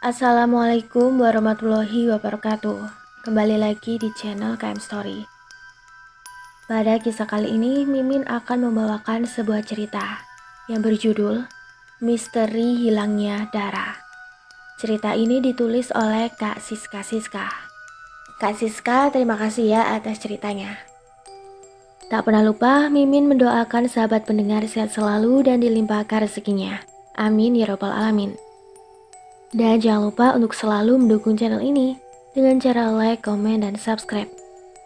Assalamualaikum warahmatullahi wabarakatuh. Kembali lagi di channel KM Story. Pada kisah kali ini, Mimin akan membawakan sebuah cerita yang berjudul Misteri Hilangnya Dara. Cerita ini ditulis oleh Kak Siska Siska. Kak Siska, terima kasih ya atas ceritanya. Tak pernah lupa, Mimin mendoakan sahabat pendengar sehat selalu dan dilimpahkan rezekinya. Amin ya robbal alamin. Dan jangan lupa untuk selalu mendukung channel ini dengan cara like, komen, dan subscribe.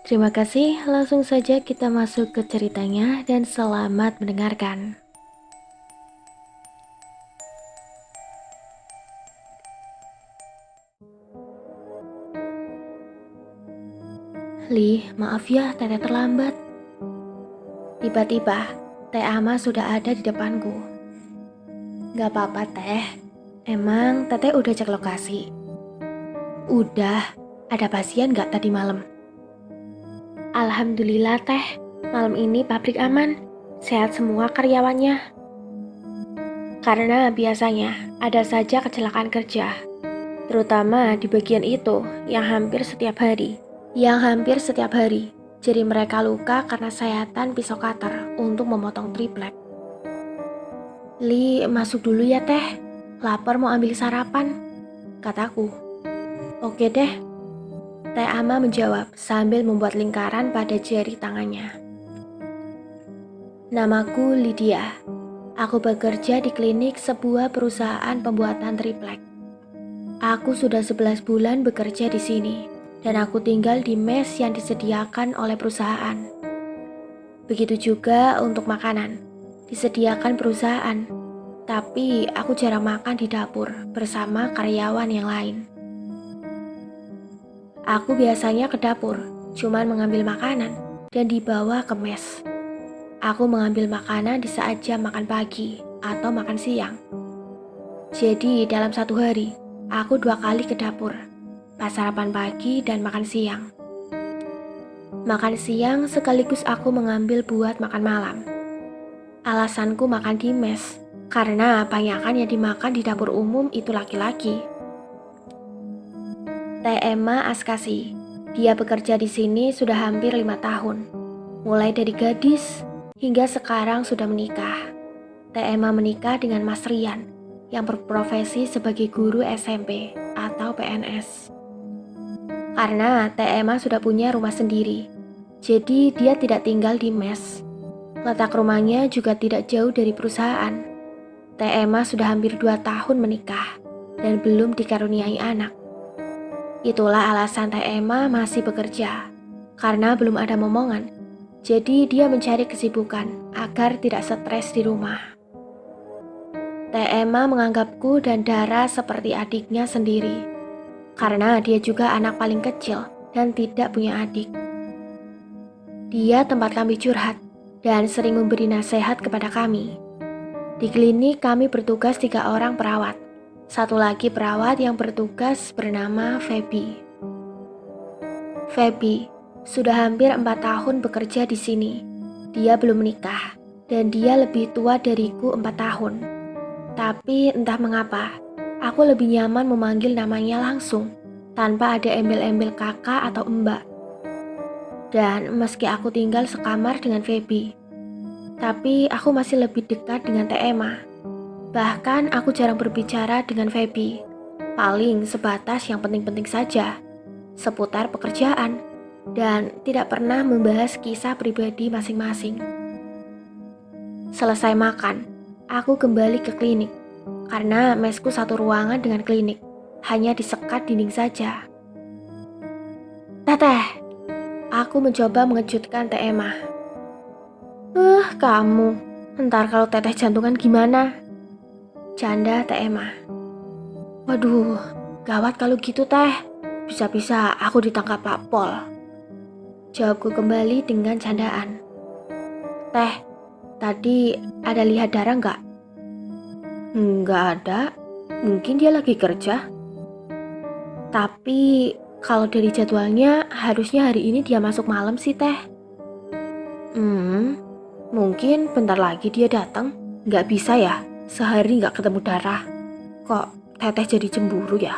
Terima kasih, langsung saja kita masuk ke ceritanya dan selamat mendengarkan. Li, maaf ya Teteh terlambat. Tiba-tiba, Teh Ama sudah ada di depanku. Gak apa-apa Teh, emang Teteh udah cek lokasi? Udah, ada pasien gak tadi malam? Alhamdulillah Teh, malam ini pabrik aman, sehat semua karyawannya. Karena biasanya ada saja kecelakaan kerja, terutama di bagian itu yang hampir setiap hari. Jadi mereka luka karena sayatan pisau cutter untuk memotong triplek. Li, masuk dulu ya Teh, lapar mau ambil sarapan, kataku. Oke deh, Teh Ama menjawab sambil membuat lingkaran pada jari tangannya. Namaku Lydia. Aku bekerja di klinik sebuah perusahaan pembuatan triplek. Aku sudah 11 bulan bekerja di sini dan aku tinggal di mes yang disediakan oleh perusahaan. Begitu juga untuk makanan, disediakan perusahaan. Tapi aku jarang makan di dapur bersama karyawan yang lain. Aku biasanya ke dapur, cuman mengambil makanan dan dibawa ke mes. Aku mengambil makanan di saat jam makan pagi atau makan siang. Jadi dalam satu hari, aku 2 kali ke dapur, pas sarapan pagi dan makan siang. Makan siang sekaligus aku mengambil buat makan malam. Alasanku makan di mes, karena banyakan yang dimakan di dapur umum itu laki-laki. Teh Emma Askasi, dia bekerja di sini sudah hampir 5 tahun. Mulai dari gadis, hingga sekarang sudah menikah. Teh Emma menikah dengan Mas Rian yang berprofesi sebagai guru SMP atau PNS. Karena Teh Emma sudah punya rumah sendiri, jadi dia tidak tinggal di mes. Letak rumahnya juga tidak jauh dari perusahaan. Teh Emma sudah hampir 2 tahun menikah dan belum dikaruniai anak. Itulah alasan Teh Emma masih bekerja, karena belum ada momongan. Jadi dia mencari kesibukan agar tidak stres di rumah. Teh Emma menganggapku dan Dara seperti adiknya sendiri, karena dia juga anak paling kecil dan tidak punya adik. Dia tempat kami curhat dan sering memberi nasihat kepada kami. Di klinik kami bertugas 3 orang perawat. Satu lagi perawat yang bertugas bernama Feby. Feby sudah hampir 4 tahun bekerja di sini. Dia belum menikah dan dia lebih tua dariku 4 tahun. Tapi entah mengapa, aku lebih nyaman memanggil namanya langsung, tanpa ada embel-embel kakak atau mbak. Dan meski aku tinggal sekamar dengan Feby, tapi aku masih lebih dekat dengan Teh Emma. Bahkan aku jarang berbicara dengan Feby, paling sebatas yang penting-penting saja, seputar pekerjaan, dan tidak pernah membahas kisah pribadi masing-masing. Selesai makan, aku kembali ke klinik, karena mesku satu ruangan dengan klinik, hanya disekat dinding saja. Teteh, aku mencoba mengejutkan Teh Emma. Kamu, ntar kalau teteh jantungan gimana? Canda Teh Emma. Waduh, gawat kalau gitu Teh, bisa-bisa aku ditangkap Pak Pol. Jawabku kembali dengan candaan. Teh, tadi ada lihat Dara nggak? Nggak ada, mungkin dia lagi kerja. Tapi kalau dari jadwalnya harusnya hari ini dia masuk malam sih Teh. Mungkin bentar lagi dia datang. Nggak bisa ya, sehari nggak ketemu Dara. Kok Teteh jadi cemburu ya?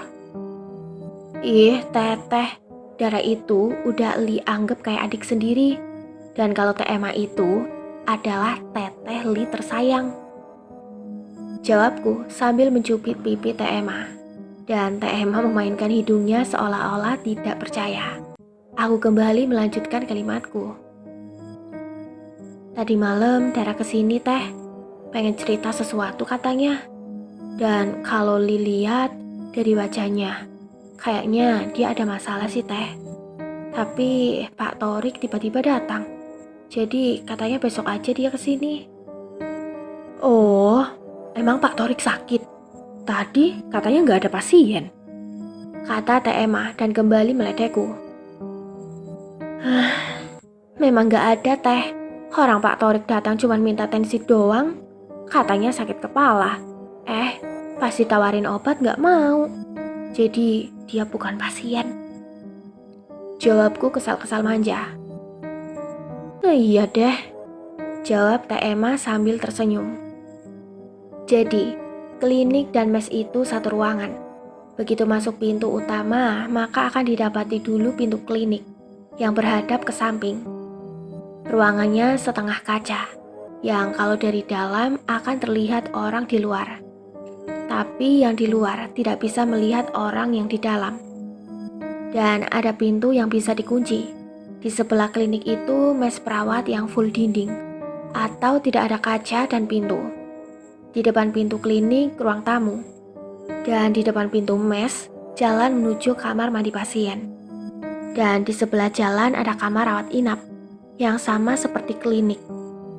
Ih, teteh, Dara itu udah Li anggap kayak adik sendiri. Dan kalau Teh Emma itu adalah teteh Li tersayang. Jawabku sambil mencubit pipi Teh Emma. Dan Teh Emma memainkan hidungnya seolah-olah tidak percaya. Aku kembali melanjutkan kalimatku. Tadi malam Dara kesini teh, pengen cerita sesuatu katanya. Dan kalau Li lihat dari wajahnya, kayaknya dia ada masalah sih teh. Tapi Pak Torik tiba-tiba datang. Jadi katanya besok aja dia kesini. Oh, emang Pak Torik sakit? Tadi katanya nggak ada pasien, kata Teh Emma dan kembali meledekku. Memang nggak ada teh. Orang Pak Torik datang cuma minta tensi doang. Katanya sakit kepala. Pas ditawarin obat nggak mau. Jadi dia bukan pasien. Jawabku kesal-kesal manja. Iya deh, jawab Teh Emma sambil tersenyum. Jadi, klinik dan mes itu satu ruangan. Begitu masuk pintu utama, maka akan didapati dulu pintu klinik yang berhadap ke samping. Ruangannya setengah kaca, yang kalau dari dalam akan terlihat orang di luar. Tapi yang di luar tidak bisa melihat orang yang di dalam. Dan ada pintu yang bisa dikunci. Di sebelah klinik itu mes perawat yang full dinding, atau tidak ada kaca dan pintu. Di depan pintu klinik, ruang tamu. Dan di depan pintu mes, jalan menuju kamar mandi pasien. Dan di sebelah jalan ada kamar rawat inap, yang sama seperti klinik.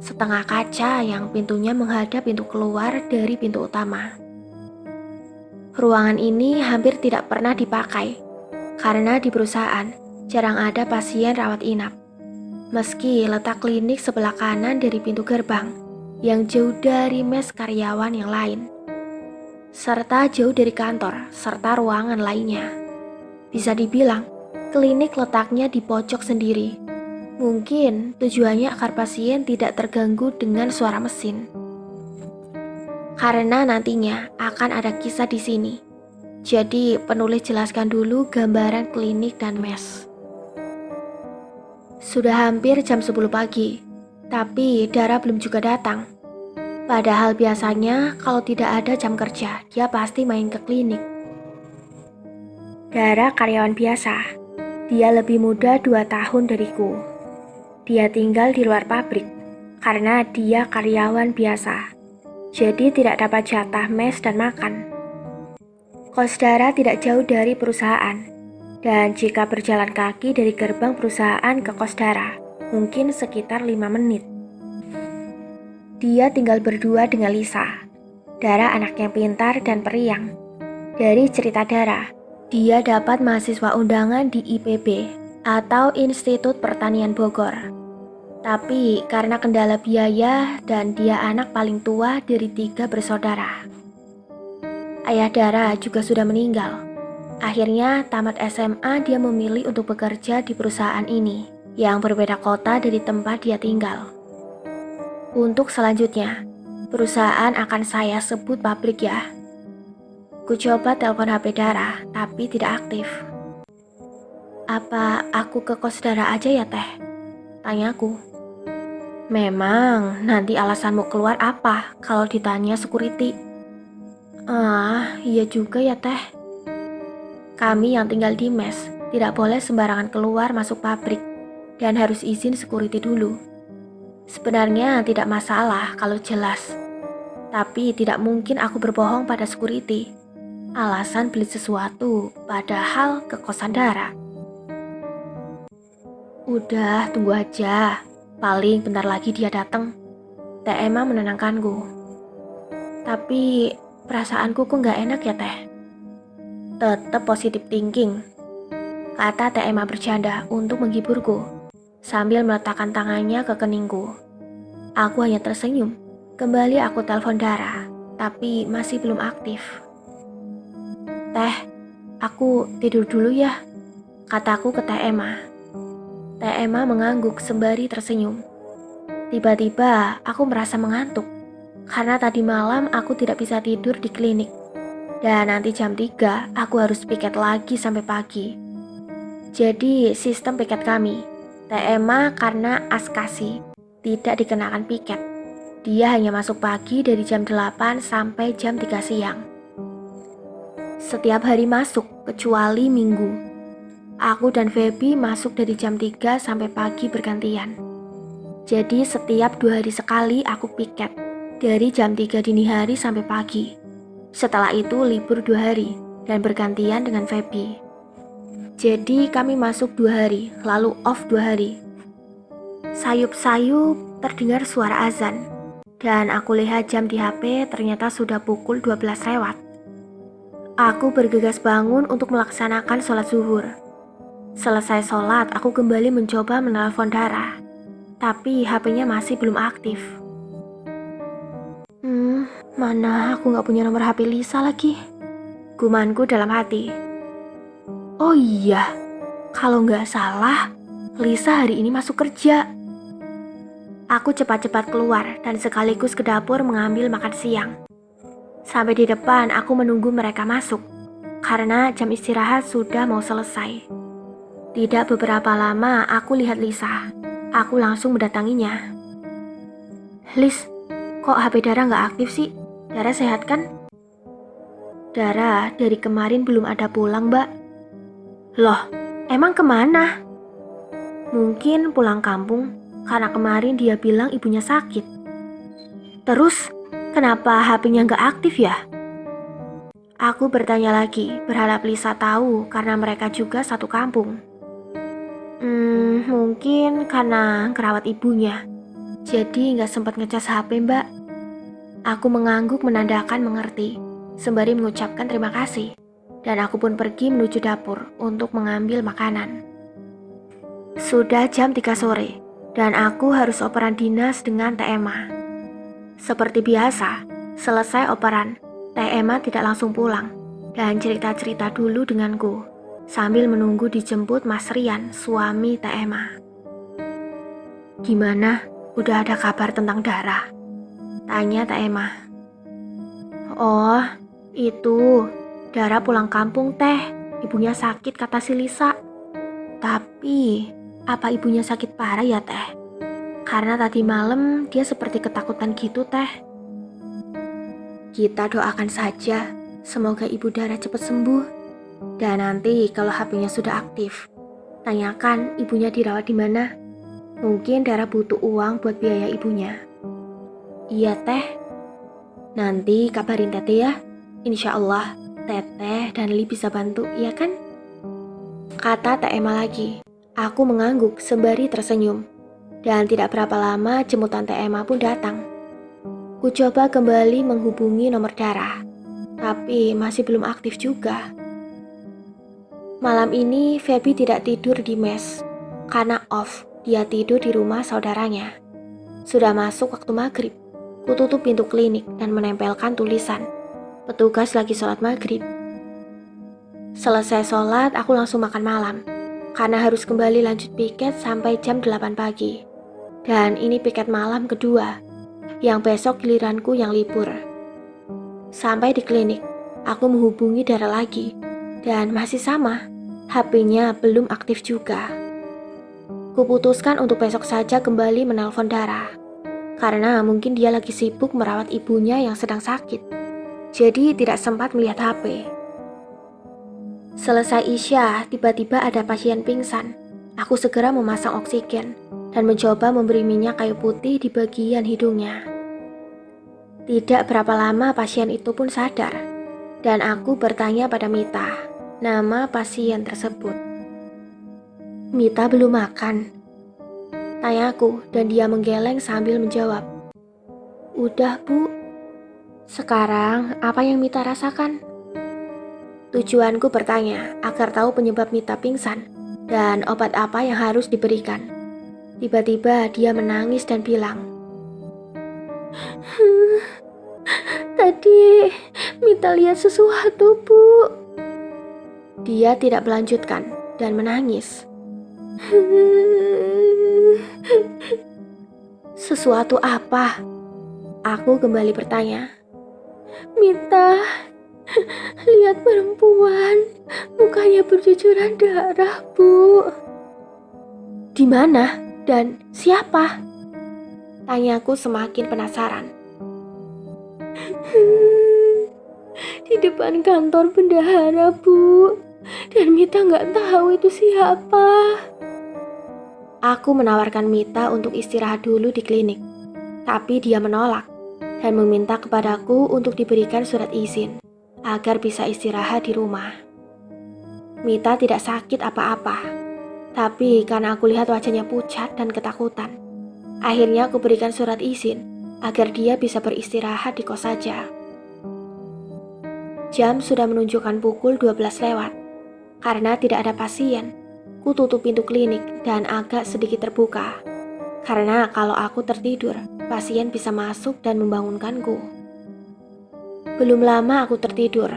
Setengah kaca yang pintunya menghadap pintu keluar dari pintu utama. Ruangan ini hampir tidak pernah dipakai, karena di perusahaan jarang ada pasien rawat inap. Meski letak klinik sebelah kanan dari pintu gerbang, yang jauh dari mes karyawan yang lain, serta jauh dari kantor serta ruangan lainnya. Bisa dibilang, klinik letaknya di pojok sendiri. Mungkin tujuannya agar pasien tidak terganggu dengan suara mesin. Karena nantinya akan ada kisah di sini. Jadi penulis jelaskan dulu gambaran klinik dan mes. Sudah hampir jam 10 pagi, tapi Dara belum juga datang. Padahal biasanya kalau tidak ada jam kerja, dia pasti main ke klinik. Dara karyawan biasa. Dia lebih muda 2 tahun dariku. Dia tinggal di luar pabrik, karena dia karyawan biasa. Jadi tidak dapat jatah mes dan makan. Kos Dara tidak jauh dari perusahaan. Dan jika berjalan kaki dari gerbang perusahaan ke kos Dara, mungkin sekitar 5 menit. Dia tinggal berdua dengan Lisa. Dara anak yang pintar dan periang. Dari cerita Dara, dia dapat mahasiswa undangan di IPB atau Institut Pertanian Bogor. Tapi karena kendala biaya dan dia anak paling tua dari 3 bersaudara. Ayah Dara juga sudah meninggal. Akhirnya tamat SMA dia memilih untuk bekerja di perusahaan ini yang berbeda kota dari tempat dia tinggal. Untuk selanjutnya, perusahaan akan saya sebut pabrik ya. Ku coba telepon HP Dara, tapi tidak aktif. Apa aku ke kos Dara aja ya teh? Tanyaku. Memang, nanti alasanmu keluar apa kalau ditanya security? Iya juga ya teh. Kami yang tinggal di mes tidak boleh sembarangan keluar masuk pabrik dan harus izin security dulu. Sebenarnya tidak masalah kalau jelas, tapi tidak mungkin aku berbohong pada security. Alasan beli sesuatu padahal ke kosan Dara. Udah, tunggu aja. Paling bentar lagi dia datang. Teh Emma menenangkanku. Tapi perasaanku kok nggak enak ya teh. Tetap positive thinking, kata Teh Emma bercanda untuk menghiburku, sambil meletakkan tangannya ke keningku. Aku hanya tersenyum. Kembali aku telepon Dara, tapi masih belum aktif. Teh, aku tidur dulu ya, kataku ke Teh Emma. Teh Emma mengangguk sembari tersenyum. Tiba-tiba aku merasa mengantuk, karena tadi malam aku tidak bisa tidur di klinik. Dan nanti jam 3 aku harus piket lagi sampai pagi. Jadi sistem piket kami, TMA karena askasi tidak dikenakan piket. Dia hanya masuk pagi dari jam 8 sampai jam 3 siang. Setiap hari masuk kecuali Minggu. Aku dan Feby masuk dari jam 3 sampai pagi bergantian. Jadi setiap 2 hari sekali aku piket dari jam 3 dini hari sampai pagi. Setelah itu libur 2 hari dan bergantian dengan Feby. Jadi kami masuk 2 hari, lalu off 2 hari. Sayup-sayup terdengar suara azan. Dan aku lihat jam di HP ternyata sudah pukul 12 lewat. Aku bergegas bangun untuk melaksanakan sholat zuhur. Selesai sholat, aku kembali mencoba menelpon Dara. Tapi HP-nya masih belum aktif. Mana aku gak punya nomor HP Lisa lagi. Gumanku dalam hati. Oh iya, kalau gak salah, Lisa hari ini masuk kerja. Aku cepat-cepat keluar dan sekaligus ke dapur mengambil makan siang. Sampai di depan aku menunggu mereka masuk, karena jam istirahat sudah mau selesai. Tidak beberapa lama aku lihat Lisa. Aku langsung mendatanginya. Lis, kok HP Dara gak aktif sih? Dara sehat kan? Dara dari kemarin belum ada pulang, Mbak. Loh, emang kemana? Mungkin pulang kampung, karena kemarin dia bilang ibunya sakit. Terus, kenapa HP-nya gak aktif ya? Aku bertanya lagi, berharap Lisa tahu karena mereka juga satu kampung. Mungkin karena kerawat ibunya, jadi gak sempat ngecas HP, Mbak. Aku mengangguk menandakan mengerti, sembari mengucapkan terima kasih. Dan aku pun pergi menuju dapur untuk mengambil makanan. Sudah jam 3 sore, dan aku harus operan dinas dengan TMA. Seperti biasa, selesai operan, TMA tidak langsung pulang, dan cerita-cerita dulu denganku, sambil menunggu dijemput Mas Rian, suami TMA. Gimana? Udah ada kabar tentang Dara? Tanya TMA. Oh, itu Dara pulang kampung teh. Ibunya sakit kata si Lisa. Tapi, apa ibunya sakit parah ya teh? Karena tadi malam dia seperti ketakutan gitu teh. Kita doakan saja, semoga ibu Dara cepat sembuh. Dan nanti kalau HP-nya sudah aktif, tanyakan ibunya dirawat di mana. Mungkin Dara butuh uang buat biaya ibunya. Iya teh. Nanti kabarin Teteh ya. Insya Allah Teteh dan Li bisa bantu, iya kan? Kata Teh Emma lagi. Aku mengangguk sembari tersenyum. Dan tidak berapa lama jemputan Teh Emma pun datang. Ku coba kembali menghubungi nomor Dara, tapi masih belum aktif juga. Malam ini Feby tidak tidur di mes, karena off. Dia tidur di rumah saudaranya. Sudah masuk waktu maghrib. Ku tutup pintu klinik dan menempelkan tulisan, petugas lagi sholat maghrib. Selesai sholat, aku langsung makan malam, karena harus kembali lanjut piket sampai jam 8 pagi. Dan ini piket malam kedua, yang besok giliranku yang libur. Sampai di klinik, aku menghubungi Dara lagi, dan masih sama, HP-nya belum aktif juga. Kuputuskan untuk besok saja kembali menelpon Dara, karena mungkin dia lagi sibuk merawat ibunya yang sedang sakit, jadi tidak sempat melihat HP. Selesai Isya, tiba-tiba ada pasien pingsan. Aku segera memasang oksigen dan mencoba memberi minyak kayu putih di bagian hidungnya. Tidak berapa lama pasien itu pun sadar, dan aku bertanya pada Mita, nama pasien tersebut. Mita belum makan, tanyaku, dan dia menggeleng sambil menjawab. Udah Bu. Sekarang apa yang Mita rasakan? Tujuanku bertanya agar tahu penyebab Mita pingsan dan obat apa yang harus diberikan. Tiba-tiba dia menangis dan bilang, tadi Mita lihat sesuatu Bu. Dia tidak melanjutkan dan menangis. Sesuatu apa? Aku kembali bertanya. Mita, Lihat perempuan, mukanya bercucuran darah, Bu. Di mana dan siapa? Tanyaku semakin penasaran. Di depan kantor bendahara, Bu. Dan Mita nggak tahu itu siapa. Aku menawarkan Mita untuk istirahat dulu di klinik. Tapi dia menolak dan meminta kepadaku untuk diberikan surat izin agar bisa istirahat di rumah. Mita tidak sakit apa-apa. Tapi karena aku lihat wajahnya pucat dan ketakutan, akhirnya aku berikan surat izin agar dia bisa beristirahat di kos saja. Jam sudah menunjukkan pukul 12 lewat. Karena tidak ada pasien, ku tutup pintu klinik dan agak sedikit terbuka. Karena kalau aku tertidur, pasien bisa masuk dan membangunkanku. Belum lama aku tertidur,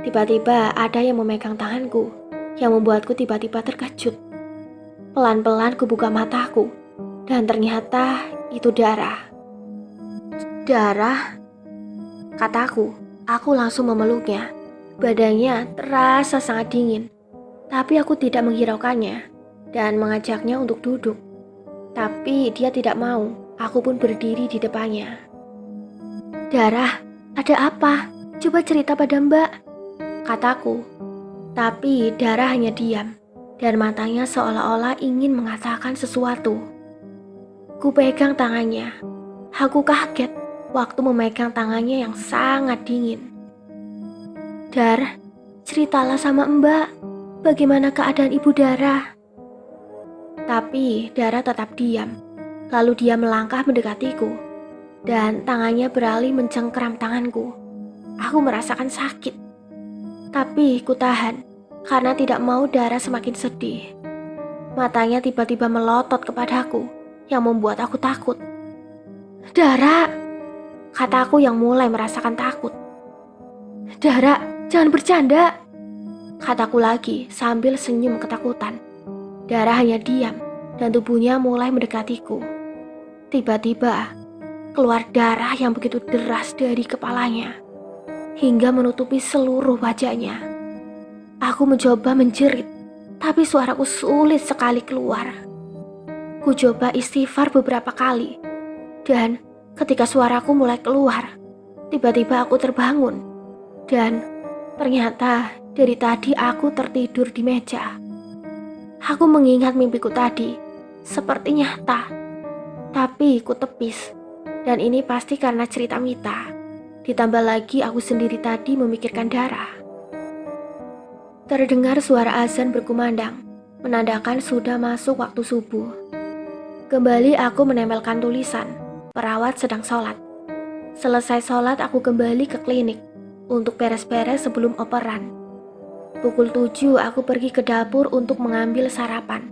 tiba-tiba ada yang memegang tanganku, yang membuatku tiba-tiba terkejut. Pelan-pelan ku buka mataku, dan ternyata itu darah. Darah? Kataku, aku langsung memeluknya. Badannya terasa sangat dingin, tapi aku tidak menghiraukannya dan mengajaknya untuk duduk. Tapi dia tidak mau, aku pun berdiri di depannya. Darah, ada apa? Coba cerita pada Mbak, kataku. Tapi Darah hanya diam. Dan matanya seolah-olah ingin mengatakan sesuatu. Ku pegang tangannya. Aku kaget waktu memegang tangannya yang sangat dingin. Dar, ceritalah sama Mbak, bagaimana keadaan Ibu Dara? Tapi Dara tetap diam. Lalu dia melangkah mendekatiku. Dan tangannya beralih mencengkeram tanganku. Aku merasakan sakit. Tapi ku tahan. Karena tidak mau Dara semakin sedih. Matanya tiba-tiba melotot kepadaku, yang membuat aku takut. Dara, kataku yang mulai merasakan takut. Dara, jangan bercanda, kataku lagi sambil senyum ketakutan. Dara hanya diam dan tubuhnya mulai mendekatiku. Tiba-tiba keluar darah yang begitu deras dari kepalanya, hingga menutupi seluruh wajahnya. Aku mencoba menjerit, tapi suaraku sulit sekali keluar. Ku coba istighfar beberapa kali, dan ketika suaraku mulai keluar, tiba-tiba aku terbangun. Dan ternyata dari tadi aku tertidur di meja. Aku mengingat mimpiku tadi, seperti nyata. Tapi ku tepis, dan ini pasti karena cerita Mita. Ditambah lagi aku sendiri tadi memikirkan Darah. Terdengar suara azan berkumandang, menandakan sudah masuk waktu subuh. Kembali aku menempelkan tulisan, perawat sedang sholat. Selesai sholat aku kembali ke klinik, untuk beres-beres sebelum operan. Pukul 7 aku pergi ke dapur untuk mengambil sarapan.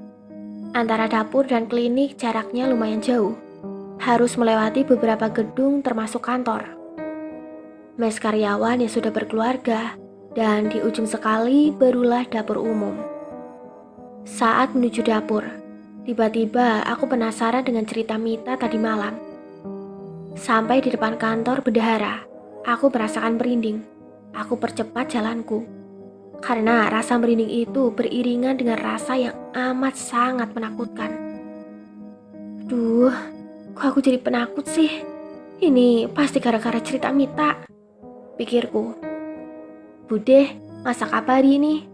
Antara dapur dan klinik jaraknya lumayan jauh. Harus melewati beberapa gedung termasuk kantor. Mes karyawan yang sudah berkeluarga. Dan di ujung sekali barulah dapur umum. Saat menuju dapur, tiba-tiba aku penasaran dengan cerita Mita tadi malam. Sampai di depan kantor bendahara, aku merasakan merinding. Aku percepat jalanku. Karena rasa merinding itu beriringan dengan rasa yang amat sangat menakutkan. Duh, kok aku jadi penakut sih? Ini pasti gara-gara cerita Mita, pikirku. Bude, masak apa hari ini?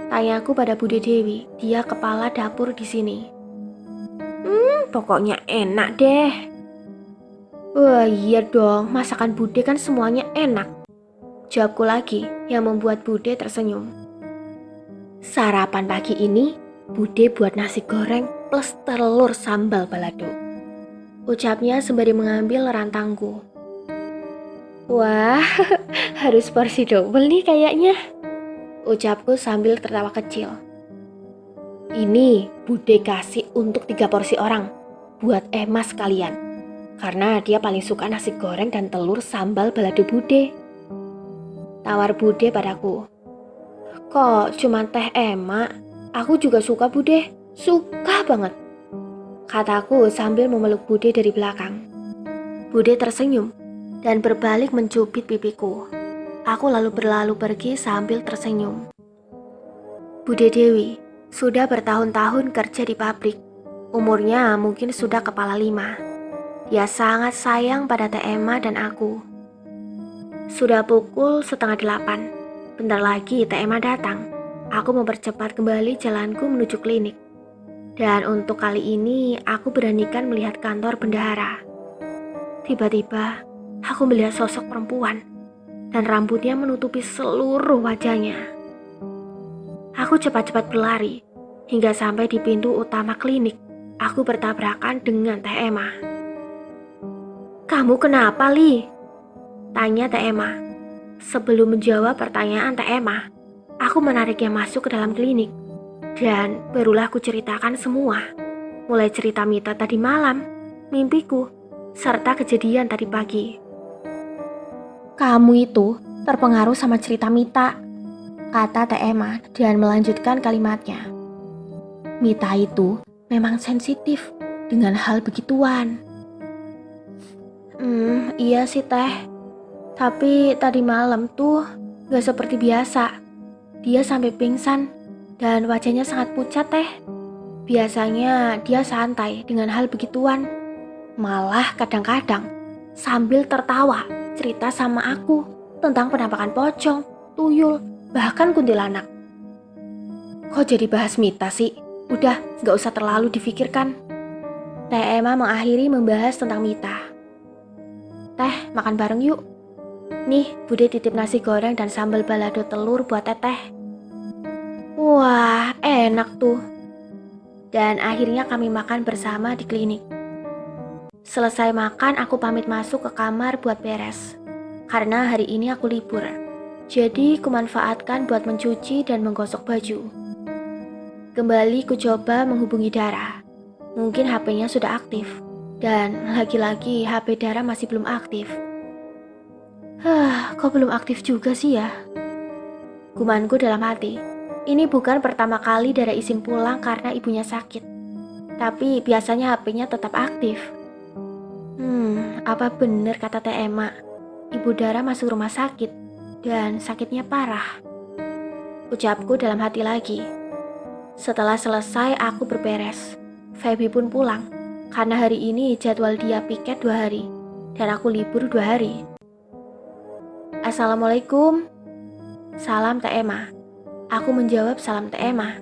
Tanyaku pada Bude Dewi, dia kepala dapur di sini. Pokoknya enak deh. Wah iya dong, masakan Bude kan semuanya enak. Jawabku lagi, yang membuat Bude tersenyum. Sarapan pagi ini, Bude buat nasi goreng plus telur sambal balado. Ucapnya sembari mengambil rantangku. Wah, harus porsi double nih kayaknya, ucapku sambil tertawa kecil. Ini Bude kasih untuk 3 porsi orang, buat Emma sekalian. Karena dia paling suka nasi goreng dan telur sambal balado Bude. Tawar Bude padaku. Kok cuma teh Emma? Aku juga suka Bude, suka banget, kataku sambil memeluk Bude dari belakang. Bude tersenyum dan berbalik mencubit pipiku. Aku lalu berlalu pergi sambil tersenyum. Bude Dewi sudah bertahun-tahun kerja di pabrik. Umurnya mungkin sudah kepala 5. Dia sangat sayang pada Teh Emma dan aku. Sudah pukul 7:30. Bentar lagi Teh Emma datang. Aku mempercepat kembali jalanku menuju klinik. Dan untuk kali ini aku beranikan melihat kantor bendahara. Tiba-tiba aku melihat sosok perempuan dan rambutnya menutupi seluruh wajahnya. Aku cepat-cepat berlari hingga sampai di pintu utama klinik. Aku bertabrakan dengan Teh Emma. "Kamu kenapa, Li?" tanya Teh Emma. Sebelum menjawab pertanyaan Teh Emma, aku menariknya masuk ke dalam klinik. Dan barulah aku ceritakan semua. Mulai cerita Mita tadi malam, mimpiku, serta kejadian tadi pagi. "Kamu itu terpengaruh sama cerita Mita," kata Teh Emma dan melanjutkan kalimatnya. "Mita itu memang sensitif dengan hal begituan." Iya sih Teh. Tapi tadi malam tuh gak seperti biasa. Dia sampai pingsan dan wajahnya sangat pucat Teh. Biasanya dia santai dengan hal begituan. Malah kadang-kadang sambil tertawa cerita sama aku tentang penampakan pocong, tuyul, bahkan kuntilanak. Kok jadi bahas Mita sih? Udah, gak usah terlalu difikirkan. Teh Emma mengakhiri membahas tentang Mita. "Teh, makan bareng yuk. Nih, Bude titip nasi goreng dan sambal balado telur buat Teteh." Wah, enak tuh. Dan akhirnya kami makan bersama di klinik. Selesai makan, aku pamit masuk ke kamar buat beres. Karena hari ini aku libur. Jadi kumanfaatkan buat mencuci dan menggosok baju. Kembali ku coba menghubungi Dara. Mungkin HP-nya sudah aktif. Dan lagi-lagi HP Dara masih belum aktif. Kok belum aktif juga sih ya? Gumanku dalam hati. Ini bukan pertama kali Dara izin pulang karena ibunya sakit. Tapi biasanya HP-nya tetap aktif. Apa benar kata Teh Emma? Ibu Dara masuk rumah sakit dan sakitnya parah. Ucapku dalam hati lagi. Setelah selesai aku berberes. Feby pun pulang karena hari ini jadwal dia piket 2 hari dan aku libur 2 hari. "Assalamualaikum." Salam Teh Emma. Aku menjawab salam Teh Emma.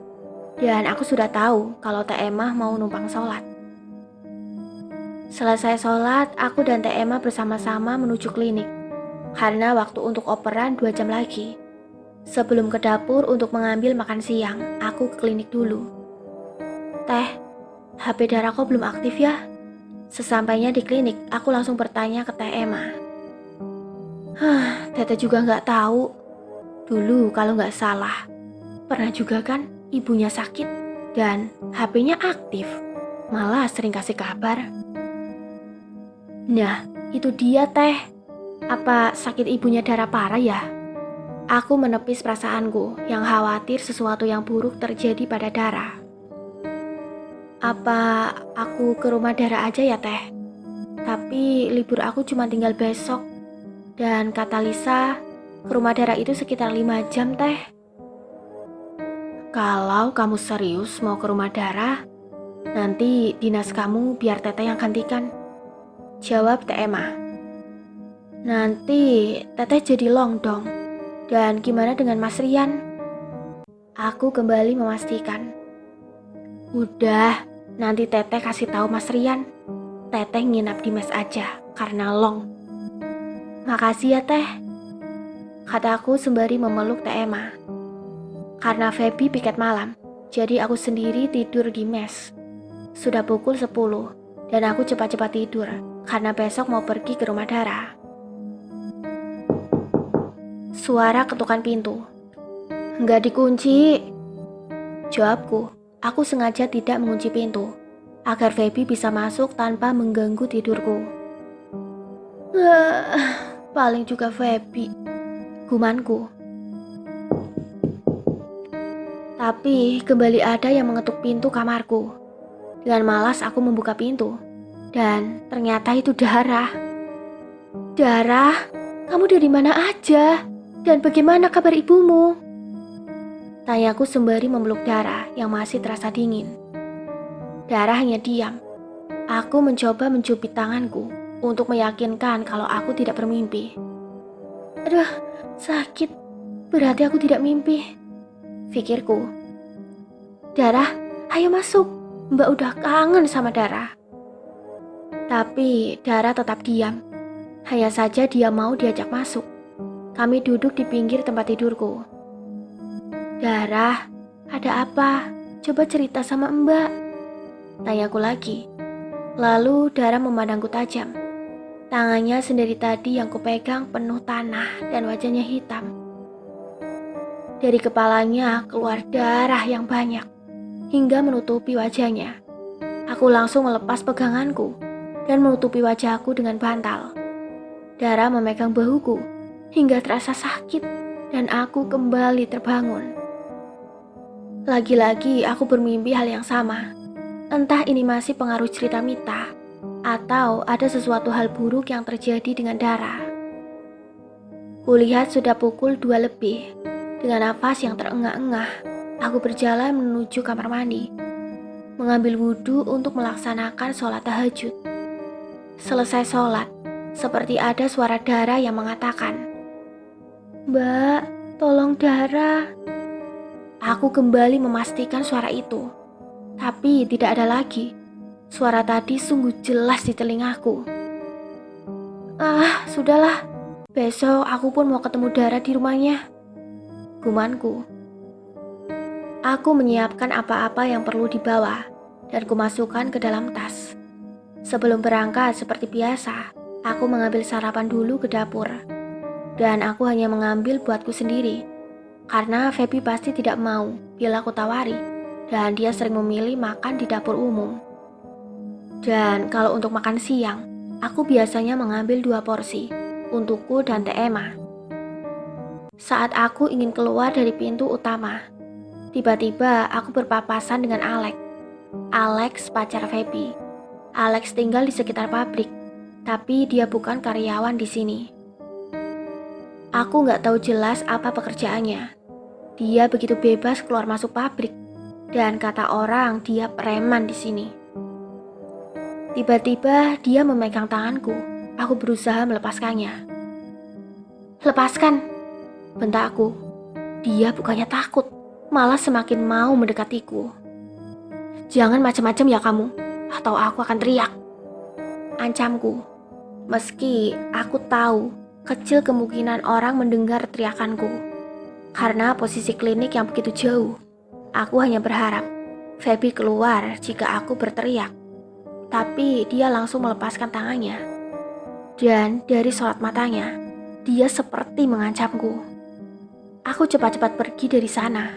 Dan aku sudah tahu kalau Teh Emma mau numpang sholat. Selesai sholat, aku dan Teh Emma bersama-sama menuju klinik. Karena waktu untuk operan 2 jam lagi. Sebelum ke dapur untuk mengambil makan siang, aku ke klinik dulu. "Teh, HP Dara kok belum aktif ya?" Sesampainya di klinik, aku langsung bertanya ke Teh Emma. Teteh juga nggak tahu. Dulu kalau nggak salah, pernah juga kan ibunya sakit dan HP-nya aktif. Malah sering kasih kabar. Nah, itu dia Teh. Apa sakit ibunya Dara parah ya? Aku menepis perasaanku yang khawatir sesuatu yang buruk terjadi pada Dara. "Apa aku ke rumah Dara aja ya Teh? Tapi libur aku cuma tinggal besok. Dan kata Lisa, ke rumah Dara itu sekitar 5 jam Teh." "Kalau kamu serius mau ke rumah Dara, nanti dinas kamu biar Teteh yang gantikan," jawab Teh Emma. "Nanti Teteh jadi long dong. Dan gimana dengan Mas Rian?" Aku kembali memastikan. "Udah, nanti Teteh kasih tahu Mas Rian. Teteh nginap di mes aja karena long." "Makasih ya Teh," kataku sembari memeluk Teh Emma. Karena Feby piket malam, jadi aku sendiri tidur di mes. Sudah pukul 10 dan aku cepat-cepat tidur karena besok mau pergi ke rumah Dara. Suara ketukan pintu. "Nggak dikunci," jawabku. Aku sengaja tidak mengunci pintu agar Feby bisa masuk tanpa mengganggu tidurku. Paling juga Feby, gumanku. Tapi kembali ada yang mengetuk pintu kamarku. Dengan malas aku membuka pintu. Dan ternyata itu Dara. "Dara, kamu dari mana aja?" Dan bagaimana kabar ibumu? Tanyaku sembari memeluk Dara yang masih terasa dingin. Dara hanya diam. Aku mencoba mencubit tanganku untuk meyakinkan kalau aku tidak bermimpi. Aduh, sakit. Berarti aku tidak mimpi, pikirku. Dara, ayo masuk. Mbak udah kangen sama Dara. Tapi Dara tetap diam. Hanya saja dia mau diajak masuk. Kami duduk di pinggir tempat tidurku. Dara, ada apa? Coba cerita sama Mbak. Tanyaku lagi. Lalu Dara memandangku tajam. Tangannya sendiri tadi yang kupegang penuh tanah dan wajahnya hitam. Dari kepalanya keluar darah yang banyak hingga menutupi wajahnya. Aku langsung melepas peganganku dan menutupi wajahku dengan bantal. Dara memegang bahuku hingga terasa sakit dan aku kembali terbangun. Lagi-lagi aku bermimpi hal yang sama. Entah ini masih pengaruh cerita Mita atau ada sesuatu hal buruk yang terjadi dengan Dara. Kulihat sudah pukul 2 lebih. Dengan nafas yang terengah-engah, aku berjalan menuju kamar mandi, mengambil wudhu untuk melaksanakan sholat tahajud. Selesai sholat, seperti ada suara Dara yang mengatakan, "Mbak, tolong Dara." Aku kembali memastikan suara itu, tapi tidak ada lagi. Suara tadi sungguh jelas di telingaku. Sudahlah, besok aku pun mau ketemu Dara di rumahnya, gumanku. Aku menyiapkan apa-apa yang perlu dibawa dan kumasukkan ke dalam tas. Sebelum berangkat seperti biasa, aku mengambil sarapan dulu ke dapur. Dan aku hanya mengambil buatku sendiri, karena Feby pasti tidak mau bila aku tawari, dan dia sering memilih makan di dapur umum. Dan kalau untuk makan siang, aku biasanya mengambil 2 porsi, untukku dan Teh Emma. Saat aku ingin keluar dari pintu utama, tiba-tiba aku berpapasan dengan Alex. Alex pacar Feby. Alex tinggal di sekitar pabrik, tapi dia bukan karyawan di sini. Aku nggak tahu jelas apa pekerjaannya. Dia begitu bebas keluar masuk pabrik, dan kata orang dia preman di sini. Tiba-tiba dia memegang tanganku. Aku berusaha melepaskannya. "Lepaskan," bentakku. Dia bukannya takut, malah semakin mau mendekatiku. "Jangan macam-macam ya kamu, atau aku akan teriak," ancamku. Meski aku tahu kecil kemungkinan orang mendengar teriakanku. Karena posisi klinik yang begitu jauh, aku hanya berharap Feby keluar jika aku berteriak. Tapi dia langsung melepaskan tangannya. Dan dari sorot matanya, dia seperti mengancamku. Aku cepat-cepat pergi dari sana.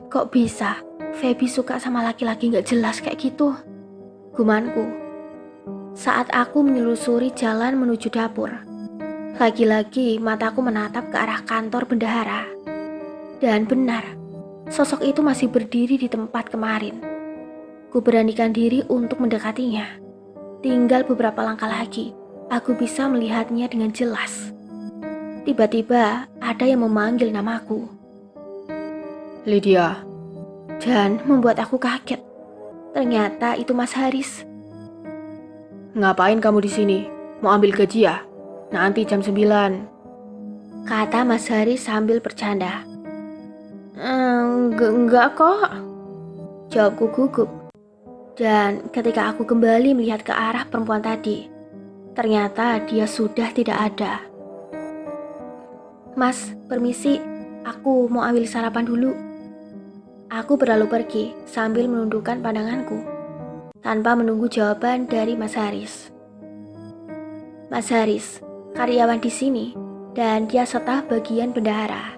Kok bisa Feby suka sama laki-laki gak jelas kayak gitu? Gumanku. Saat aku menyelusuri jalan menuju dapur, lagi-lagi mataku menatap ke arah kantor bendahara. Dan benar, sosok itu masih berdiri di tempat kemarin. Ku beranikan diri untuk mendekatinya. Tinggal beberapa langkah lagi, aku bisa melihatnya dengan jelas. Tiba-tiba ada yang memanggil namaku. "Lydia." Dan membuat aku kaget. Ternyata itu Mas Haris. "Ngapain kamu di sini? Mau ambil gaji ya? Nanti jam 9." kata Mas Haris sambil bercanda. Enggak kok," jawabku gugup. Dan ketika aku kembali melihat ke arah perempuan tadi, ternyata dia sudah tidak ada. "Mas, permisi, aku mau ambil sarapan dulu." Aku berlalu pergi sambil menundukkan pandanganku, tanpa menunggu jawaban dari Mas Haris. Mas Haris, karyawan di sini, dan dia staf bagian bendahara.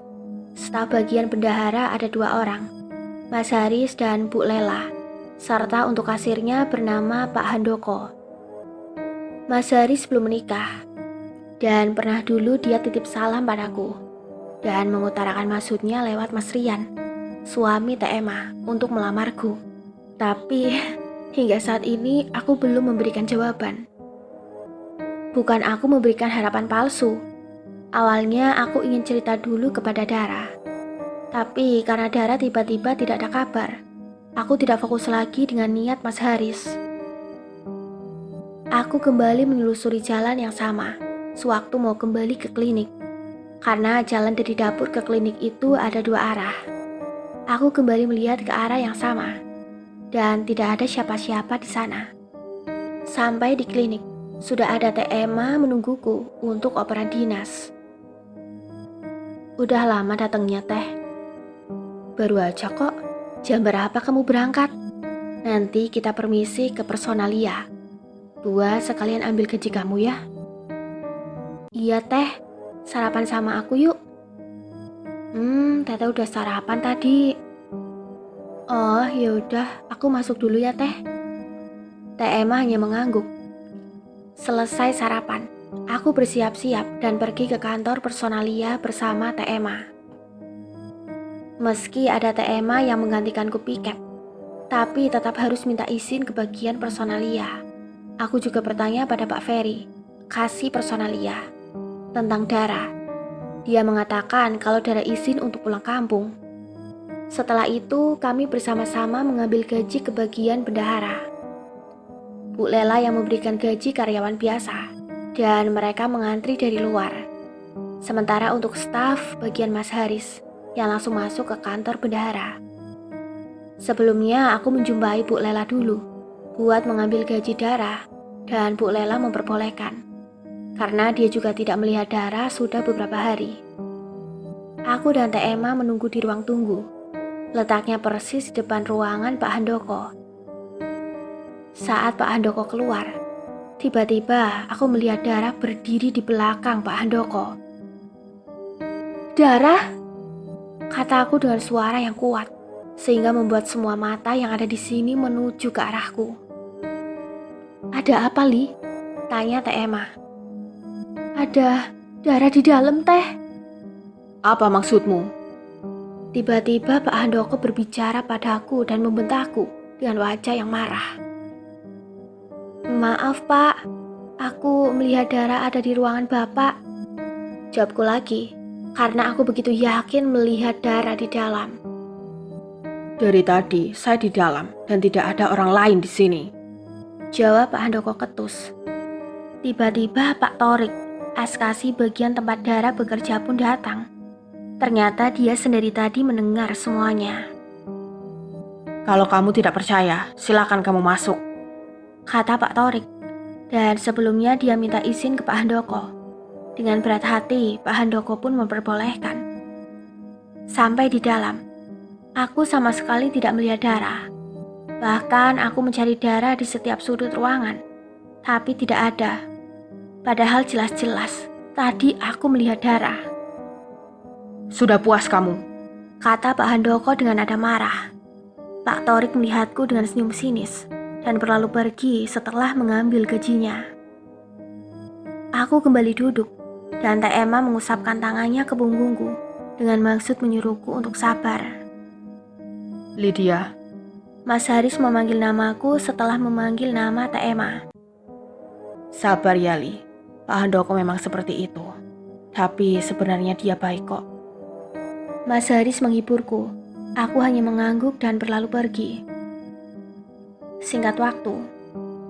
Staf bagian bendahara ada 2 orang, Mas Haris dan Bu Lela, serta untuk kasirnya bernama Pak Handoko. Mas Haris belum menikah, dan pernah dulu dia titip salam padaku, dan mengutarakan maksudnya lewat Mas Rian, suami Teh Emma, untuk melamarku. Tapi hingga saat ini aku belum memberikan jawaban. Bukan aku memberikan harapan palsu. Awalnya aku ingin cerita dulu kepada Dara. Tapi karena Dara tiba-tiba tidak ada kabar, aku tidak fokus lagi dengan niat Mas Haris. Aku kembali menelusuri jalan yang sama, sewaktu mau kembali ke klinik. Karena jalan dari dapur ke klinik itu ada 2 arah. Aku kembali melihat ke arah yang sama, dan tidak ada siapa-siapa di sana. Sampai di klinik, sudah ada Teh Emma menungguku untuk operan dinas. Udah lama datangnya Teh. Baru aja kok. Jam berapa kamu berangkat? Nanti kita permisi ke Personalia. 2 sekalian ambil gaji kamu ya. Iya Teh, sarapan sama aku yuk. Teteh udah sarapan tadi. Oh yaudah, aku masuk dulu ya Teh. Teh Emma hanya mengangguk. Selesai sarapan, aku bersiap-siap dan pergi ke kantor Personalia bersama Teh Emma. Meski ada Teh Emma yang menggantikanku piket, tapi tetap harus minta izin ke bagian Personalia. Aku juga bertanya pada Pak Ferry, kasih Personalia, tentang Dara. Dia mengatakan kalau Dara izin untuk pulang kampung. Setelah itu, kami bersama-sama mengambil gaji ke bagian bendahara. Bu Lela yang memberikan gaji karyawan biasa, dan mereka mengantri dari luar. Sementara untuk staf bagian Mas Haris, yang langsung masuk ke kantor bendahara. Sebelumnya aku menjumpai Bu Lela dulu, buat mengambil gaji Dara, dan Bu Lela memperbolehkan, karena dia juga tidak melihat Dara sudah beberapa hari. Aku dan Teh Emma menunggu di ruang tunggu, letaknya persis di depan ruangan Pak Handoko. Saat Pak Handoko keluar, tiba-tiba aku melihat Dara berdiri di belakang Pak Handoko. Dara? Kata aku dengan suara yang kuat, sehingga membuat semua mata yang ada di sini menuju ke arahku. Ada apa, Li? Tanya Teh Emma. Ada Dara di dalam, Teh. Apa maksudmu? Tiba-tiba Pak Handoko berbicara padaku dan membentakku dengan wajah yang marah. Maaf Pak, aku melihat Dara ada di ruangan Bapak. Jawabku lagi, karena aku begitu yakin melihat Dara di dalam. Dari tadi saya di dalam dan tidak ada orang lain di sini. Jawab Pak Handoko ketus. Tiba-tiba Pak Torik, askasi bagian tempat Dara bekerja pun datang. Ternyata dia sendiri tadi mendengar semuanya. Kalau kamu tidak percaya, silakan kamu masuk, kata Pak Torik. Dan sebelumnya dia minta izin ke Pak Handoko. Dengan berat hati, Pak Handoko pun memperbolehkan. Sampai di dalam, aku sama sekali tidak melihat Dara. Bahkan aku mencari Dara di setiap sudut ruangan, tapi tidak ada. Padahal jelas-jelas tadi aku melihat Dara. Sudah puas kamu, kata Pak Handoko dengan nada marah. Pak Torik melihatku dengan senyum sinis dan berlalu pergi setelah mengambil gajinya. Aku kembali duduk dan Teh Emma mengusapkan tangannya ke punggungku dengan maksud menyuruhku untuk sabar. Lydia. Mas Haris memanggil namaku setelah memanggil nama Teh Emma. Sabar ya Li, Pak Handoko memang seperti itu. Tapi sebenarnya dia baik kok. Mas Haris menghiburku. Aku hanya mengangguk dan berlalu pergi. Singkat waktu,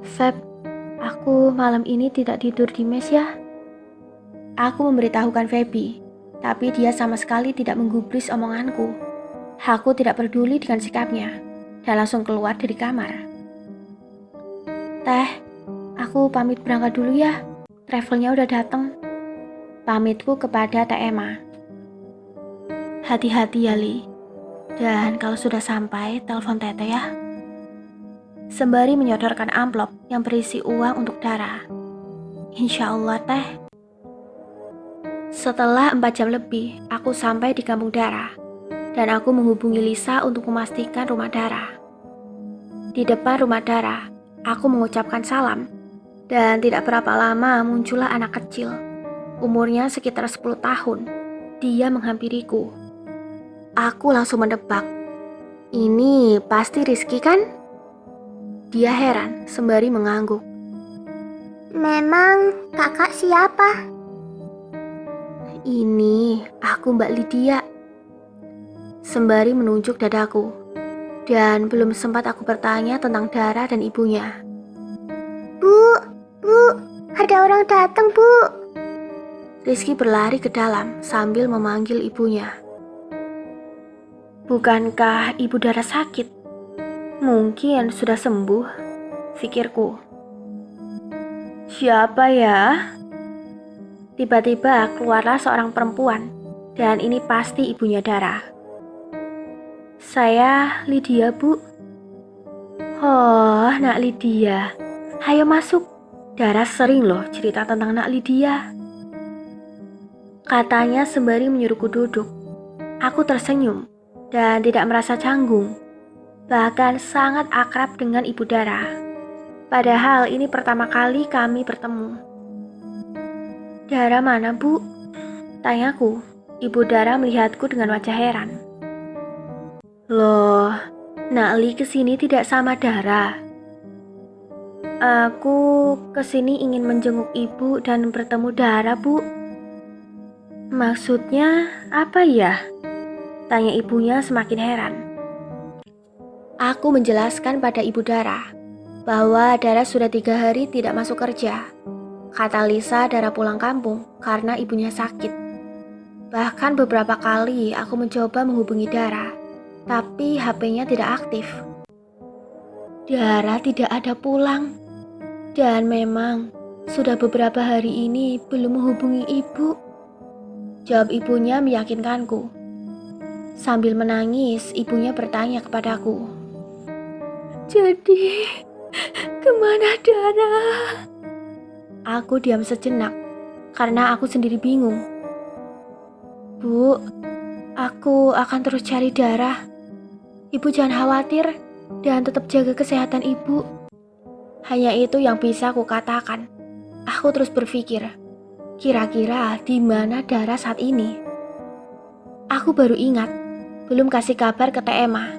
Feb, aku malam ini tidak tidur di mes ya. Aku memberitahukan Feby, tapi dia sama sekali tidak menggubris omonganku. Aku tidak peduli dengan sikapnya, dan langsung keluar dari kamar. Teh, aku pamit berangkat dulu ya. Travelnya udah dateng. Pamitku kepada Teh Emma. Hati-hati ya Li. Dan kalau sudah sampai, telepon Teteh ya. Sembari menyodorkan amplop yang berisi uang untuk Dara. Insya Allah Teh. Setelah 4 jam lebih, aku sampai di kampung Dara. Dan aku menghubungi Lisa untuk memastikan rumah Dara. Di depan rumah Dara, aku mengucapkan salam. Dan tidak berapa lama muncullah anak kecil. Umurnya sekitar 10 tahun. Dia menghampiriku. Aku langsung menebak. Ini pasti Rizky kan? Dia heran sembari mengangguk. Memang kakak siapa? Ini aku Mbak Lydia. Sembari menunjuk dadaku. Dan belum sempat aku bertanya tentang Dara dan ibunya. Bu, ada orang datang, Bu. Rizky berlari ke dalam sambil memanggil ibunya. Bukankah ibu Dara sakit? Mungkin sudah sembuh, pikirku. Siapa ya? Tiba-tiba keluarlah seorang perempuan, dan ini pasti ibunya Dara. Saya Lydia, Bu. Oh, Nak Lydia. Hayo masuk. Dara sering loh cerita tentang Nak Lydia. Katanya sembari menyuruhku duduk. Aku tersenyum dan tidak merasa canggung. Bahkan sangat akrab dengan Ibu Dara. Padahal ini pertama kali kami bertemu. Dara mana, Bu? Tanyaku. Ibu Dara melihatku dengan wajah heran. Loh, Nak Li kesini tidak sama Dara. Aku kesini ingin menjenguk ibu dan bertemu Dara, Bu. Maksudnya apa ya? Tanya ibunya semakin heran. Aku menjelaskan pada Ibu Dara bahwa Dara sudah 3 hari tidak masuk kerja. Kata Lisa, Dara pulang kampung karena ibunya sakit. Bahkan beberapa kali aku mencoba menghubungi Dara, tapi HP-nya tidak aktif. Dara tidak ada pulang. Dan memang sudah beberapa hari ini belum menghubungi ibu. Jawab ibunya meyakinkanku. Sambil menangis, ibunya bertanya kepadaku. Jadi, kemana Dara? Aku diam sejenak karena aku sendiri bingung. Bu, aku akan terus cari Dara. Ibu jangan khawatir dan tetap jaga kesehatan ibu. Hanya itu yang bisa aku katakan. Aku terus berpikir, kira-kira di mana Dara saat ini? Aku baru ingat, belum kasih kabar ke Teh Emma.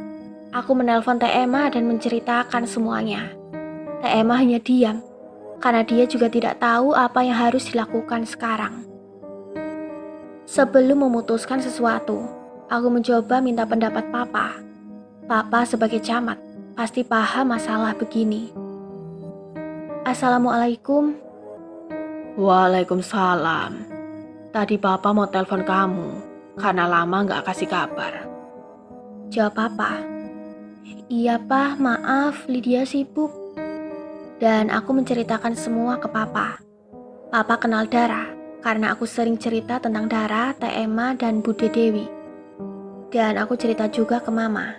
Aku menelpon Teh Emma dan menceritakan semuanya. Teh Emma hanya diam, karena dia juga tidak tahu apa yang harus dilakukan sekarang. Sebelum memutuskan sesuatu, aku mencoba minta pendapat Papa. Papa sebagai camat pasti paham masalah begini. Assalamualaikum. Waalaikumsalam. Tadi Papa mau telepon kamu karena lama gak kasih kabar. Jawab Papa. Iya Pak, maaf Lydia sibuk. Dan aku menceritakan semua ke Papa. Papa kenal Dara karena aku sering cerita tentang Dara, Teh Emma, dan Bude Dewi. Dan aku cerita juga ke Mama.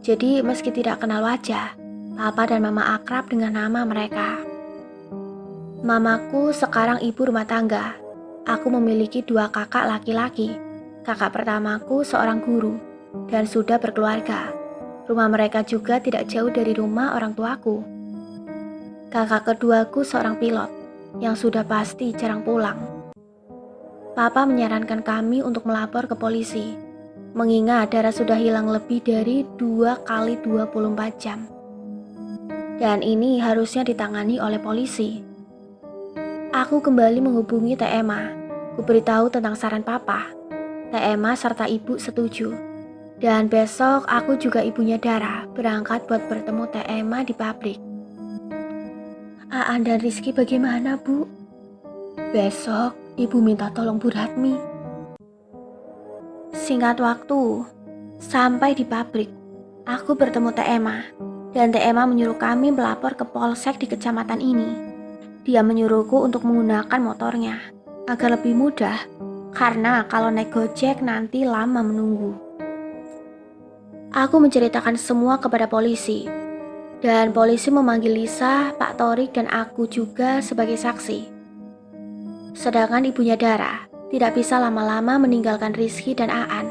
Jadi meski tidak kenal wajah, Papa dan Mama akrab dengan nama mereka. Mamaku sekarang ibu rumah tangga. Aku memiliki 2 kakak laki-laki. Kakak pertamaku seorang guru dan sudah berkeluarga. Rumah mereka juga tidak jauh dari rumah orang tuaku. Kakak keduaku seorang pilot yang sudah pasti jarang pulang. Papa menyarankan kami untuk melapor ke polisi. Mengingat Dara sudah hilang lebih dari 2 kali 24 jam. Dan ini harusnya ditangani oleh polisi. Aku kembali menghubungi Teh Emma. Kuberitahu tentang saran Papa. Teh Emma serta ibu setuju. Dan besok aku juga ibunya Dara berangkat buat bertemu Teh Emma di pabrik. Aan dan Rizky bagaimana, Bu? Besok ibu minta tolong Bu Ratmi. Singkat waktu, sampai di pabrik, aku bertemu Teh Emma. Dan Teh Emma menyuruh kami melapor ke polsek di kecamatan ini. Dia menyuruhku untuk menggunakan motornya agar lebih mudah, karena kalau naik gojek nanti lama menunggu. Aku menceritakan semua kepada polisi, dan polisi memanggil Lisa, Pak Torik, dan aku juga sebagai saksi. Sedangkan ibunya Dara tidak bisa lama-lama meninggalkan Rizky dan Aan.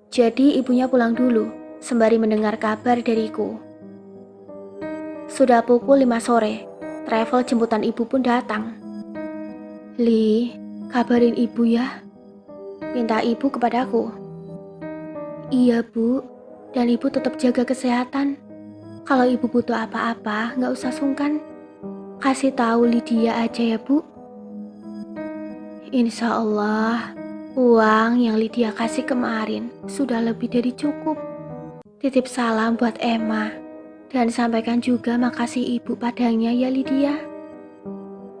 Jadi ibunya pulang dulu, sembari mendengar kabar dariku. Sudah pukul 5 sore, travel jemputan ibu pun datang. Li, kabarin ibu ya. Minta ibu kepadaku. Iya Bu, dan ibu tetap jaga kesehatan. Kalau ibu butuh apa-apa, gak usah sungkan. Kasih tahu Lydia aja ya Bu. Insya Allah, Uang yang Lydia kasih kemarin sudah lebih dari cukup. Titip salam buat Emma. Dan sampaikan juga makasih ibu padanya ya Lydia.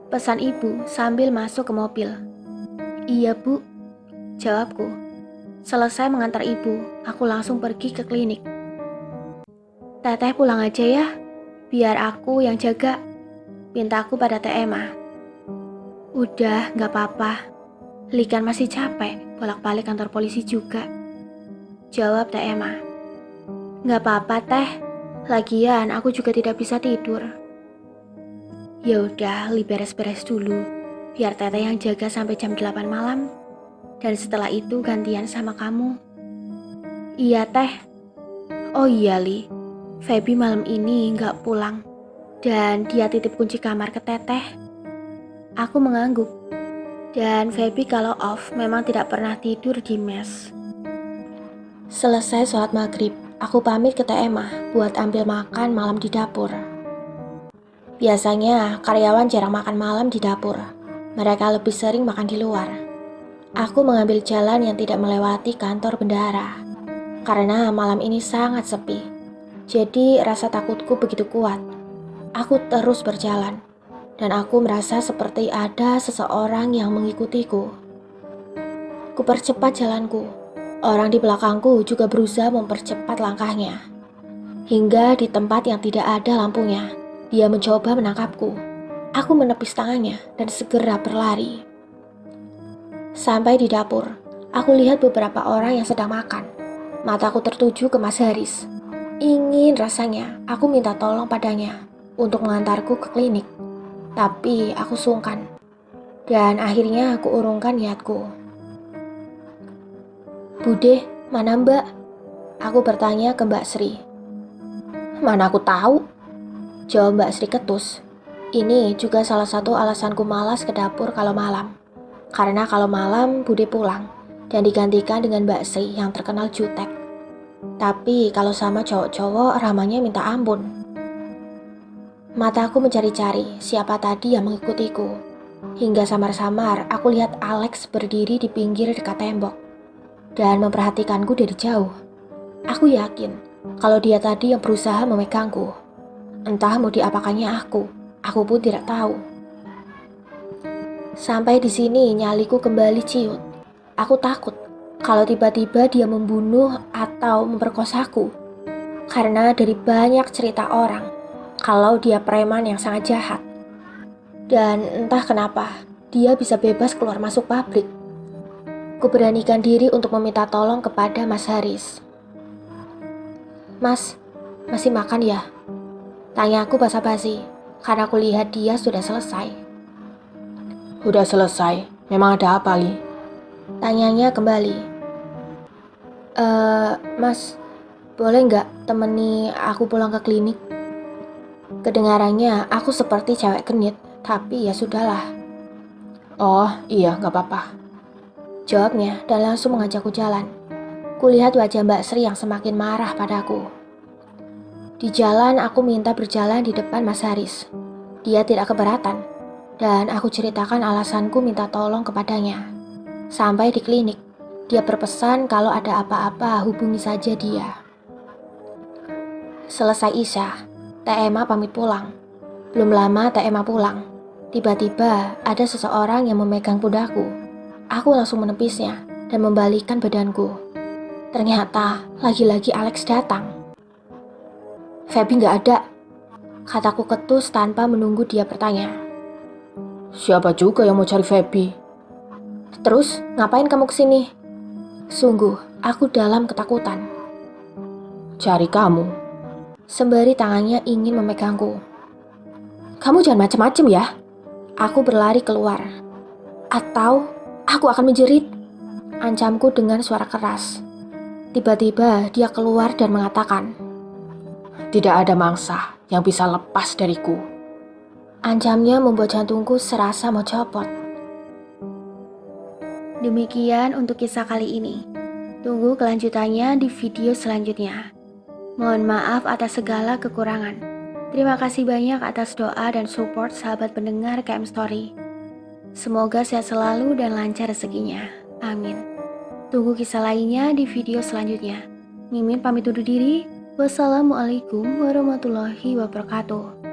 Pesan ibu sambil masuk ke mobil. Iya bu, jawabku. Selesai mengantar ibu, aku langsung pergi ke klinik. Teteh pulang aja ya, biar aku yang jaga, pintaku pada Teh Emma. Udah, gak apa-apa. Likan masih capek, bolak-balik kantor polisi juga. Jawab Teh Emma. Gak apa-apa teh, lagian aku juga tidak bisa tidur. Ya udah, li beres-beres dulu, biar teteh yang jaga sampai jam 8 malam. Dan setelah itu gantian sama kamu. Iya teh. Oh iya Li, Feby malam ini gak pulang. Dan dia titip kunci kamar ke teteh. Aku mengangguk. Dan Feby kalau off memang tidak pernah tidur di mes. Selesai sholat maghrib, aku pamit ke Teh Emma buat ambil makan malam di dapur. Biasanya karyawan jarang makan malam di dapur. Mereka lebih sering makan di luar. Aku mengambil jalan yang tidak melewati kantor bendahara. Karena malam ini sangat sepi. Jadi rasa takutku begitu kuat. Aku terus berjalan. Dan aku merasa seperti ada seseorang yang mengikutiku. Kupercepat jalanku. Orang di belakangku juga berusaha mempercepat langkahnya. Hingga di tempat yang tidak ada lampunya, dia mencoba menangkapku. Aku menepis tangannya dan segera berlari. Sampai di dapur, aku lihat beberapa orang yang sedang makan. Mataku tertuju ke Mas Haris. Ingin rasanya aku minta tolong padanya untuk mengantarku ke klinik. Tapi aku sungkan. Dan akhirnya aku urungkan niatku. Bude, mana Mbak? Aku bertanya ke Mbak Sri. Mana aku tahu? Jawab Mbak Sri ketus. Ini juga salah satu alasanku malas ke dapur kalau malam. Karena kalau malam Bude pulang dan digantikan dengan Mbak Sri yang terkenal jutek. Tapi kalau sama cowok-cowok ramanya minta ampun. Mataku mencari-cari siapa tadi yang mengikutiku. Hingga samar-samar aku lihat Alex berdiri di pinggir dekat tembok dan memperhatikanku dari jauh. Aku yakin kalau dia tadi yang berusaha memegangku. Entah mau diapakannya aku pun tidak tahu. Sampai di sini nyaliku kembali ciut. Aku takut kalau tiba-tiba dia membunuh atau memperkosaku. Karena dari banyak cerita orang, kalau dia preman yang sangat jahat. Dan entah kenapa, dia bisa bebas keluar masuk pabrik. Kuberanikan diri untuk meminta tolong kepada Mas Haris. Mas, masih makan ya? Tanyaku basa-basi, karena aku lihat dia sudah selesai. Udah selesai, memang ada apa, Li? Tanyanya kembali. Mas, boleh nggak temani aku pulang ke klinik? Kedengarannya aku seperti cewek genit, tapi ya sudahlah. Oh iya, nggak apa-apa. Jawabnya dan langsung mengajakku jalan. Kulihat wajah Mbak Sri yang semakin marah padaku. Di jalan aku minta berjalan di depan Mas Haris. Dia tidak keberatan, dan aku ceritakan alasanku minta tolong kepadanya. Sampai di klinik, dia berpesan kalau ada apa-apa hubungi saja dia. Selesai Isya, Teh Emma pamit pulang. Belum lama Teh Emma pulang. Tiba-tiba ada seseorang yang memegang pundaku. Aku langsung menepisnya dan membalikkan badanku. Ternyata lagi-lagi Alex datang. Feby gak ada, kataku ketus tanpa menunggu dia bertanya. Siapa juga yang mau cari Feby? Terus ngapain kamu kesini? Sungguh, aku dalam ketakutan. Cari kamu. Sembari tangannya ingin memegangku. Kamu jangan macem-macem ya. Aku berlari keluar. Atau aku akan menjerit. Ancamku dengan suara keras. Tiba-tiba dia keluar dan mengatakan, tidak ada mangsa yang bisa lepas dariku. Ancamnya membuat jantungku serasa mau copot. Demikian untuk kisah kali ini. Tunggu kelanjutannya di video selanjutnya. Mohon maaf atas segala kekurangan. Terima kasih banyak atas doa dan support sahabat pendengar KM Story. Semoga sehat selalu dan lancar rezekinya. amin. Tunggu kisah lainnya di video selanjutnya. Mimin pamit undur diri. Wassalamualaikum warahmatullahi wabarakatuh.